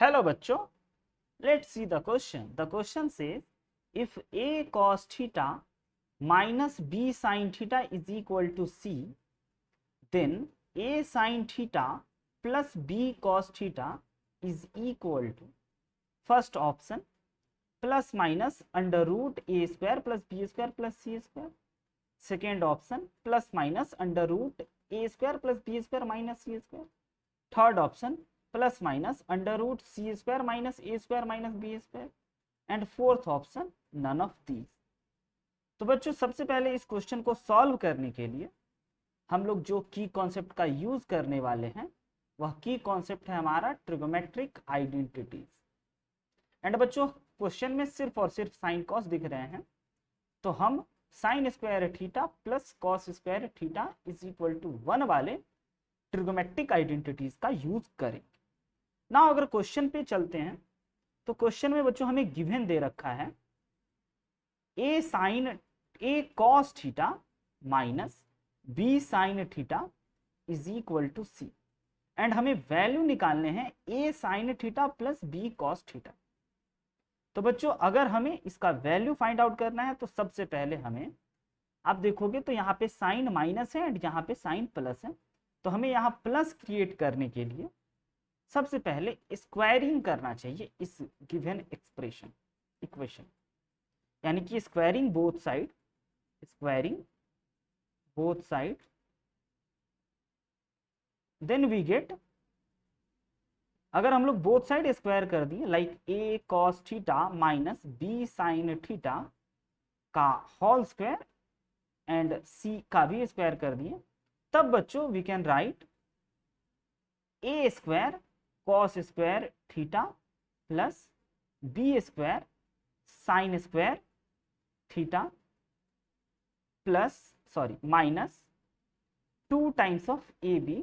Hello बच्चों, let's see the question. The question says if a cos theta minus b sin theta is equal to c, then a sin theta plus b cos theta is equal to first option plus minus under root a square plus b square plus c square, second option plus minus under root a square plus b square minus c square, third option plus minus under root C square minus A square minus B square and fourth option none of these. तो बच्चों सबसे पहले इस question को solve करने के लिए हम लोग जो की कॉन्सेप्ट का यूज करने वाले हैं वह की कॉन्सेप्ट है हमारा ट्रिगोमेट्रिक आइडेंटिटीज। एंड बच्चों क्वेश्चन में सिर्फ और सिर्फ साइन कॉस दिख रहे हैं, तो हम sine square theta plus cos square theta is equal to 1 वाले ट्रिगोमेट्रिक आइडेंटिटीज का यूज करेंगे ना। अगर क्वेश्चन पे चलते हैं तो क्वेश्चन में बच्चों हमें गिवन दे रखा है a sine a cos theta minus B sine theta is equal to c and हमें वैल्यू निकालने हैं a sine theta plus b cos theta. तो बच्चों अगर हमें इसका वैल्यू फाइंड आउट करना है तो सबसे पहले हमें, आप देखोगे तो यहाँ पे साइन माइनस है एंड यहाँ पे साइन प्लस है, तो हमें यहाँ प्लस क्रिएट करने के लिए सबसे पहले स्क्वायरिंग करना चाहिए इस गिवन एक्सप्रेशन इक्वेशन, यानी कि squaring both side then we get, अगर हम लोग बोथ साइड स्क्वायर कर दिए like A cos theta minus B sine theta का होल स्क्वायर एंड सी का भी स्क्वायर कर दिए, तब बच्चों we can write A square cos square theta plus B square sine square theta minus 2 times of A B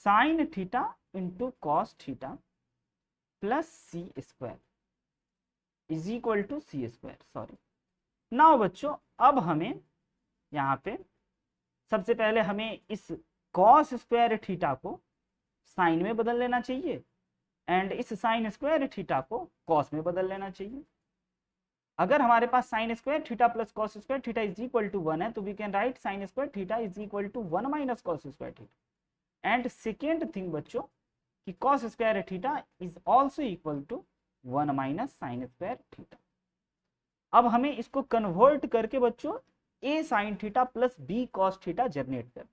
sine theta into cos theta plus C square is equal to C square. Now बच्चों अब हमें यहाँ पे सबसे पहले हमें इस cos square theta को साइन में बदल लेना चाहिए एंड इस साइन स्क्वायर थीटा को कॉस में बदल लेना चाहिए। अगर हमारे पास sine square theta plus cos square theta is equal to 1 है तो we can write sine square theta is equal to 1 minus cos square theta. And second thing बच्चों कि cos square theta is also equal to 1 minus sine square theta. अब हमें इसको convert करके बच्चों a sine theta plus b cos theta generate कर,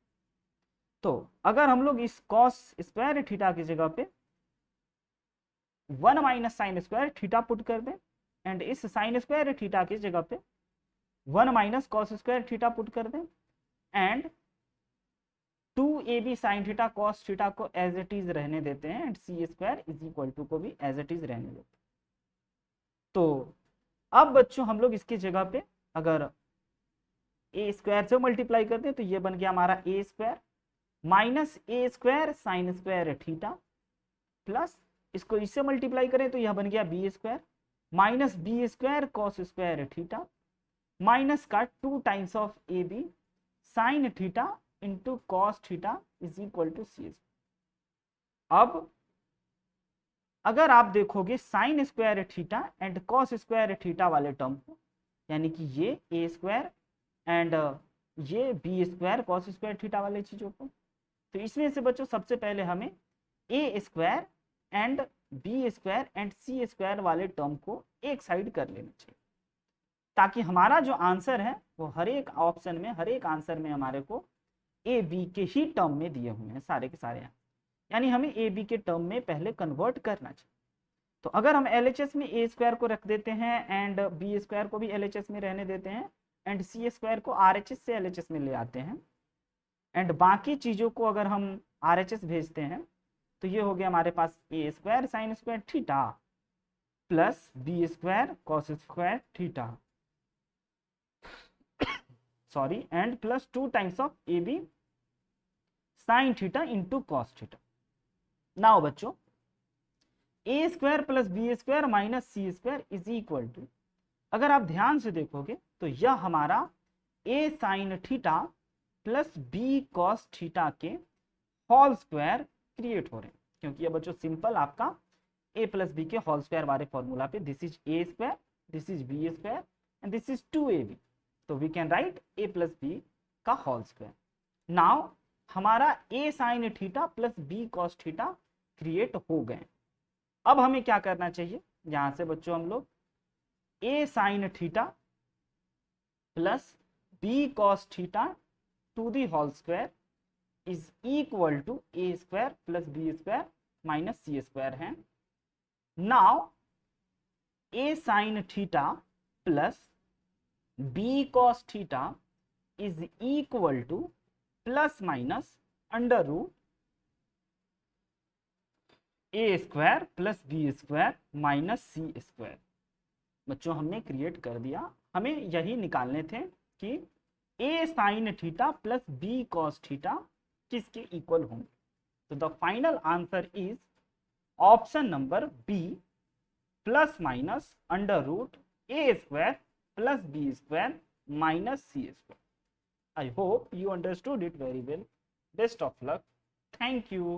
तो अगर हम लोग इस कॉस स्क्वायर थीटा की जगह पे 1 minus sine square theta put कर दें एंड इस साइन स्क्वायर थीटा की जगह पे 1 minus cos square theta put कर दें and 2ab sine theta cos theta को एज इट इज रहने देते हैं and C square is equal to को भी एज इट इज रहने देते हैं। तो अब बच्चों हम लोग इसकी जगह पे अगर ए स्क्वायर से मल्टीप्लाई करते हैं तो ये बन गया हमारा a square minus A square sine square theta plus इसको इससे मल्टीप्लाई करें तो यह बन गया b square minus B square cos square theta minus का 2 times of A B sine theta into cos theta is equal to c. अब अगर आप देखोगे sine square theta and cos square theta वाले टर्म को, यानी कि ये ए स्क्वायर एंड ये b square cos square theta वाले चीजों को, तो इसमें से बच्चों सबसे पहले हमें a square and b square and C square वाले टर्म को एक साइड कर लेना चाहिए, ताकि हमारा जो आंसर है वो हर एक ऑप्शन में हर एक आंसर में हमारे को ए बी के ही टर्म में दिए हुए हैं सारे के सारे, यानी हमें ए बी के टर्म में पहले कन्वर्ट करना चाहिए। तो अगर हम LHS में ए स्क्वायर को रख देते हैं एंड बी स्क्वायर को भी LHS में रहने देते हैं एंड सी स्क्वायर को RHS से LHS में ले आते हैं एंड बाकी चीज़ों को अगर हम RHS भेजते हैं तो ये हो गया हमारे पास a square sine square theta plus B square cos square theta and plus 2 times of A B sine theta into cos theta. Now बच्चों a square plus B square minus c square is equal to, अगर आप ध्यान से देखोगे तो यह हमारा a sine theta plus b cos theta के होल स्क्वायर क्रिएट हो रहे हैं, क्योंकि ये बच्चों सिंपल आपका ए प्लस बी के होल स्क्वायर वाले फॉर्मूला पे, this is a square, this is b square and this is 2ab, तो we can write a plus b का होल स्क्वायर। नाउ हमारा a sine theta plus b cos theta create हो गए। अब हमें क्या करना चाहिए, यहां से बच्चों हम लोग a sine theta plus b cos theta to the whole square is equal to a square plus B square minus c square है। Now a sine theta plus b cos theta is equal to plus minus under root a square plus B square minus c square. बच्चों हमने create कर दिया, हमें यही निकालने थे कि a sine theta plus b cos theta किसके इक्वल होंगे। तो the final answer is option number b, plus minus under root a square plus B square minus c square. I hope you understood it very well. Best of luck. Thank you.